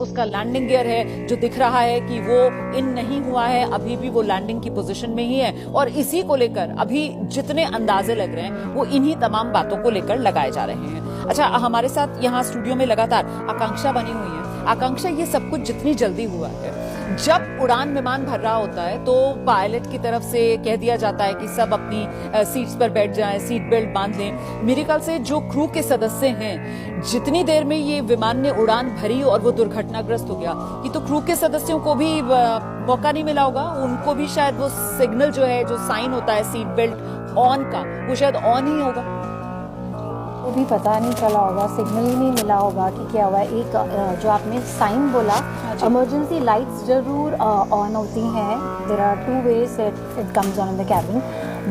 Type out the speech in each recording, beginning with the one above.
उसका landing gear है जो दिख रहा है कि वो इन नहीं हुआ है, अभी भी वो लैंडिंग की पोजीशन में ही है। और इसी को लेकर अभी जितने अंदाजे लग रहे हैं वो इन्हीं तमाम बातों को लेकर लगाए जा रहे हैं। अच्छा, हमारे साथ यहाँ स्टूडियो में लगातार आकांक्षा बनी हुई है। आकांक्षा, ये सब कुछ जितनी जल्दी हुआ है, जब उड़ान विमान भर रहा होता है तो पायलट की तरफ से कह दिया जाता है कि सब अपनी सीट्स पर बैठ जाएं, सीट बेल्ट बांध लें। मेरे ख्याल से जो क्रू के सदस्य हैं, जितनी देर में ये विमान ने उड़ान भरी और वो दुर्घटनाग्रस्त हो गया, कि तो क्रू के सदस्यों को भी मौका नहीं मिला होगा। उनको भी शायद वो सिग्नल जो है, जो साइन होता है सीट बेल्ट ऑन का, वो शायद ऑन ही होगा। वो भी पता नहीं चला होगा, सिग्नल ही नहीं मिला होगा कि क्या हुआ। एक जो आपने साइन बोला, इमरजेंसी लाइट्स जरूर ऑन होती हैं। There are two ways it comes on in the cabin,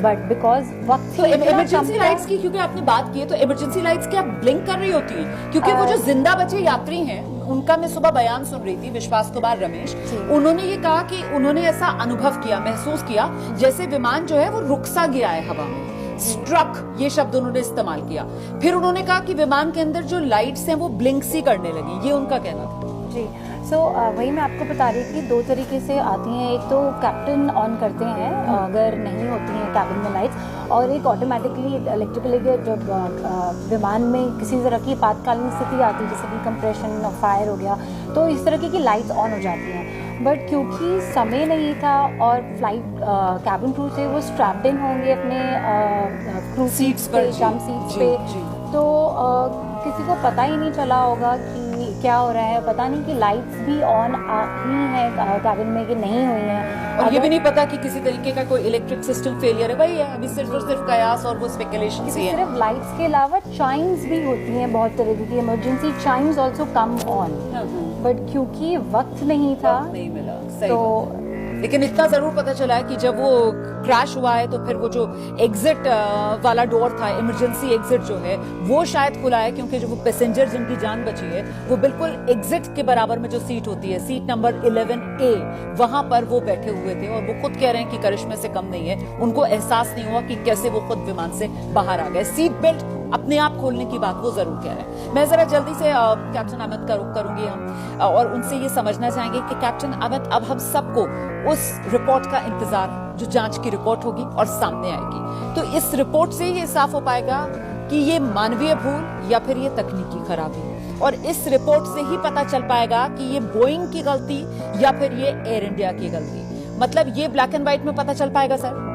but because वक्त तो इमरजेंसी लाइट्स की क्योंकि आपने बात की है, तो इमरजेंसी लाइट्स क्या ब्लिंक कर रही होती हैं? क्योंकि वो जो जिंदा बचे यात्री हैं, उनका मैं सुबह बयान सुन रही थी, विश्वास कुमार रमेश, उन्होंने ये कहा कि उन्होंने ऐसा अनुभव किया, महसूस किया जैसे विमान जो है वो रुक सा गया है हवा में। स्ट्रक, ये शब्द उन्होंने इस्तेमाल किया। फिर उन्होंने कहा कि विमान के अंदर जो लाइट्स हैं वो ब्लिंक सी करने लगी। ये उनका कहना था। जी, वही मैं आपको बता रही थी, दो तरीके से आती हैं। एक तो कैप्टन ऑन करते हैं अगर नहीं होती हैं कैबिन में लाइट्स, और एक ऑटोमेटिकली इलेक्ट्रिकली जब विमान में किसी तरह की आपातकालीन स्थिति आती है, जैसे कि कंप्रेशन और फायर हो गया, तो इस तरह की लाइट्स ऑन हो जाती हैं। बट क्योंकि समय नहीं था और फ्लाइट कैबिन क्रू से वो स्ट्रैप्ड इन होंगे अपने क्रू सीट्स पे, जंप सीट्स पे, तो किसी को पता ही नहीं चला होगा कि क्या हो रहा है। पता नहीं कि लाइट्स भी ऑन हुई हैं कैबिन में कि नहीं हुई हैं, और ये भी नहीं पता कि किसी तरीके का कोई इलेक्ट्रिक सिस्टम फेलियर है। भाई है अभी सिर्फ और सिर्फ कयास और वो स्पेकुलेशन ही है। सिर्फ लाइट्स के अलावा चाइम्स भी होती हैं, बहुत तरह की emergency Chimes also come on, but क्योंकि वक्त नहीं था, नहीं मिला। सही तो लेकिन इतना जरूर पता चला है कि जब वो क्रैश हुआ है तो फिर वो जो एग्जिट वाला डोर था, इमरजेंसी एग्जिट जो है, वो शायद खुला है, क्योंकि जो वो पैसेंजर जिनकी जान बची है वो बिल्कुल एग्जिट के बराबर में जो सीट होती है, सीट नंबर 11A, वहां पर वो बैठे हुए थे। और वो खुद कह रहे हैं कि करिश्मे से कम नहीं है, उनको एहसास नहीं हुआ कि कैसे वो खुद विमान से बाहर आ गए। सीट बेल्ट अपने आप खोलने की बात वो जरूर कह रहे हैं। मैं जरा जल्दी से कैप्टन अमित का रुख करूंगी हम, और उनसे ये समझना चाहेंगे कि कैप्टन अमित, अब हम सबको उस रिपोर्ट का इंतजार, जो जांच की रिपोर्ट होगी और सामने आएगी, तो इस रिपोर्ट से ये साफ हो पाएगा कि ये मानवीय भूल या फिर ये तकनीकी खराबी। और इस रिपोर्ट से ही पता चल पाएगा कि ये बोइंग की गलती या फिर ये एयर इंडिया की गलती। मतलब ये ब्लैक एंड व्हाइट में पता चल पाएगा सर।